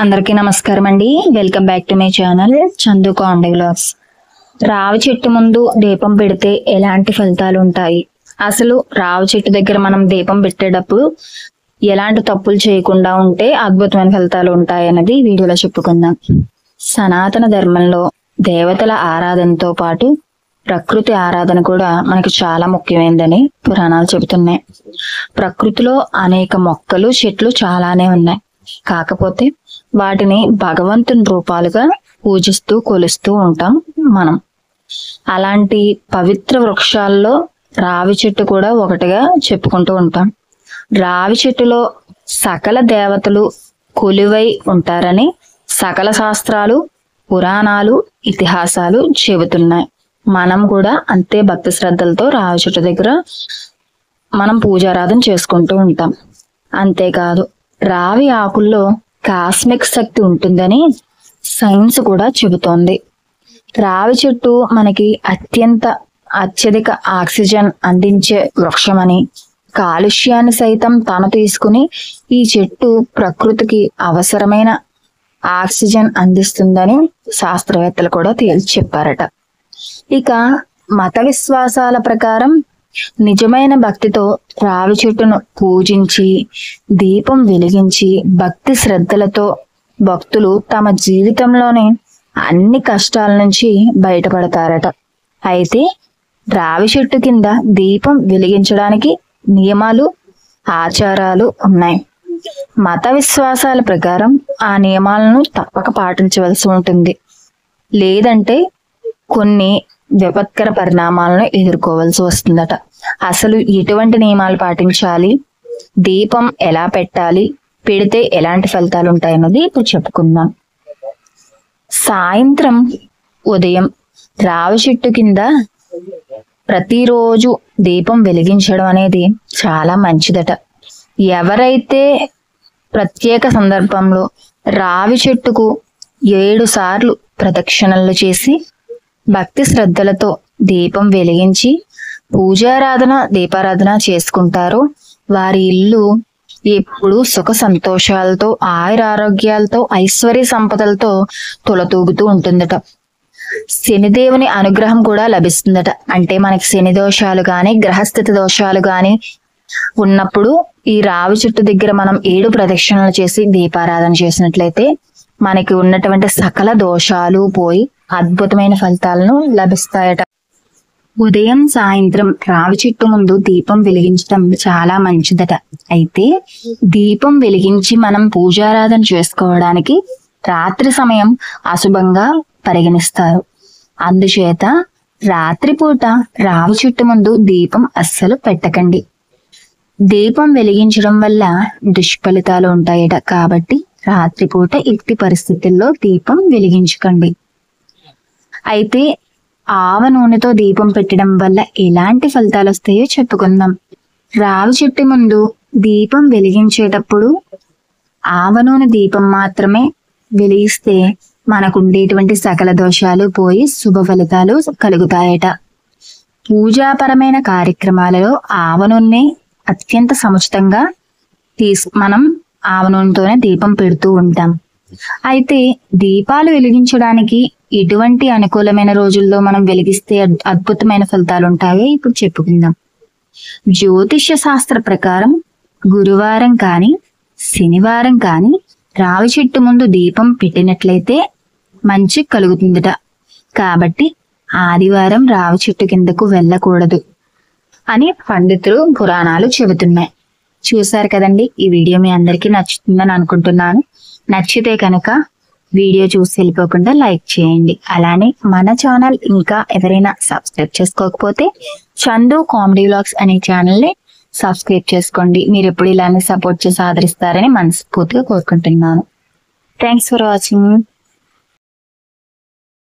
అందరికీ నమస్కారం అండి. Welcome back to my channel Chandu comedy vlogs. రావి చెట్టు ముందు దీపం పెడితే ఎలాంటి ఫలితాలు ఉంటాయి, అసలు రావి చెట్టు దగ్గర మనం దీపం పెట్టేటప్పుడు ఎలాంటి తప్పులు చేయకుండా ఉంటే అద్భుతమైన ఫలితాలు ఉంటాయి అన్నది వీడియోలో చెప్పుకుందాం. సనాతన ధర్మంలో దేవతల ఆరాధనతో పాటు ప్రకృతి ఆరాధన కూడా మనకి చాలా ముఖ్యమైనదని పురాణాలు చెబుతున్నాయి. ప్రకృతిలో అనేక మొక్కలు చెట్లు చాలానే ఉన్నాయి. కాకపోతే వాటిని భగవంతుని రూపాలుగా పూజిస్తూ కొలుస్తూ ఉంటాం మనం. అలాంటి పవిత్ర వృక్షాల్లో రావి చెట్టు కూడా ఒకటిగా చెప్పుకుంటూ ఉంటాం. రావి చెట్టులో సకల దేవతలు కొలువై ఉంటారని సకల శాస్త్రాలు, పురాణాలు, ఇతిహాసాలు చెబుతున్నాయి. మనం కూడా అంతే భక్తి శ్రద్ధలతో రావి చెట్టు దగ్గర మనం పూజారాధన చేసుకుంటూ ఉంటాం. అంతేకాదు, రావి ఆకుల్లో కాస్మిక్ శక్తి ఉంటుందని సైన్స్ కూడా చెబుతోంది. రావి చెట్టు మనకి అత్యధిక ఆక్సిజన్ అందించే వృక్షమని, కాలుష్యాన్ని సైతం తను తీసుకుని ఈ చెట్టు ప్రకృతికి అవసరమైన ఆక్సిజన్ అందిస్తుందని శాస్త్రవేత్తలు కూడా తేల్చి చెప్పారట. ఇక మత విశ్వాసాల ప్రకారం నిజమైన భక్తితో రావి చెట్టును పూజించి దీపం వెలిగించి భక్తి శ్రద్ధలతో భక్తులు తమ జీవితంలోని అన్ని కష్టాల నుంచి బయటపడతారట. అయితే రావి చెట్టు కింద దీపం వెలిగించడానికి నియమాలు, ఆచారాలు ఉన్నాయి. మత విశ్వాసాల ప్రకారం ఆ నియమాలను తప్పక పాటించవలసి ఉంటుంది. లేదంటే కొన్ని విపత్కర పరిణామాలను ఎదుర్కోవాల్సి వస్తుందట. అసలు ఎటువంటి నియమాలు పాటించాలి, దీపం ఎలా పెట్టాలి, పెడితే ఎలాంటి ఫలితాలు ఉంటాయన్నది ఇప్పుడు చెప్పుకుందాం. సాయంత్రం, ఉదయం రావి చెట్టు కింద ప్రతిరోజు దీపం వెలిగించడం అనేది చాలా మంచిదట. ఎవరైతే ప్రత్యేక సందర్భంలో రావి చెట్టుకు 7 సార్లు ప్రదక్షిణలు చేసి భక్తి శ్రద్ధలతో దీపం వెలిగించి పూజారాధన, దీపారాధన చేసుకుంటారో వారి ఇల్లు ఎప్పుడు సుఖ సంతోషాలతో, ఆయురారోగ్యాలతో, ఐశ్వర్య సంపదలతో తొలతూగుతూ ఉంటుందట. శనిదేవుని అనుగ్రహం కూడా లభిస్తుందట. అంటే మనకి శని దోషాలు గాని, గ్రహస్థితి దోషాలు గాని ఉన్నప్పుడు ఈ రావి చెట్టు దగ్గర మనం 7 ప్రదక్షిణలు చేసి దీపారాధన చేసినట్లయితే మనకి ఉన్నటువంటి సకల దోషాలు పోయి అద్భుతమైన ఫలితాలను లభిస్తాయట. ఉదయం, సాయంత్రం రావి చెట్టు ముందు దీపం వెలిగించడం చాలా మంచిదట. అయితే దీపం వెలిగించి మనం పూజారాధన చేసుకోవడానికి రాత్రి సమయం అశుభంగా పరిగణిస్తారు. అందుచేత రాత్రిపూట రావి చెట్టు ముందు దీపం అస్సలు పెట్టకండి. దీపం వెలిగించడం వల్ల దుష్ఫలితాలు ఉంటాయట. కాబట్టి రాత్రిపూట ఎట్టి పరిస్థితుల్లో దీపం వెలిగించకండి. అయితే ఆవ నూనెతో దీపం పెట్టడం వల్ల ఎలాంటి ఫలితాలు వస్తాయో చెప్పుకుందాం. రావి చెట్టు ముందు దీపం వెలిగించేటప్పుడు ఆవ నూనె దీపం మాత్రమే వెలిగిస్తే మనకు ఉండేటువంటి సకల దోషాలు పోయి శుభ ఫలితాలు కలుగుతాయట. పూజాపరమైన కార్యక్రమాలలో ఆవ నూనె అత్యంత సముచితంగా మనం ఆవ నూనెతోనే దీపం పెడుతూ ఉంటాం. అయితే దీపాలు వెలిగించడానికి ఎటువంటి అనుకూలమైన రోజుల్లో మనం వెలిగిస్తే అద్భుతమైన ఫలితాలు ఉంటాయో ఇప్పుడు చెప్పుకుందాం. జ్యోతిష్య శాస్త్ర ప్రకారం గురువారం కానీ, శనివారం కానీ రావి చెట్టు ముందు దీపం పెట్టినట్లయితే మంచి కలుగుతుందట. కాబట్టి ఆదివారం రావి చెట్టు కిందకు వెళ్ళకూడదు అని పండితులు, పురాణాలు చెబుతున్నాయి. చూశారు కదండి. ఈ వీడియో మీ అందరికీ నచ్చుతుందని అనుకుంటున్నాను. నచ్చితే కనుక వీడియో చూసి వెళ్ళిపోకుండా లైక్ చేయండి. అలానే మన ఛానల్ ఇంకా ఎవరైనా సబ్స్క్రైబ్ చేసుకోకపోతే చందు కామెడీ వ్లాగ్స్ అనే ఛానల్ని సబ్స్క్రైబ్ చేసుకోండి. మీరు ఎప్పుడు ఇలానే సపోర్ట్ చేసి ఆదరిస్తారని మనస్ఫూర్తిగా కోరుకుంటున్నాను. Thanks for watching.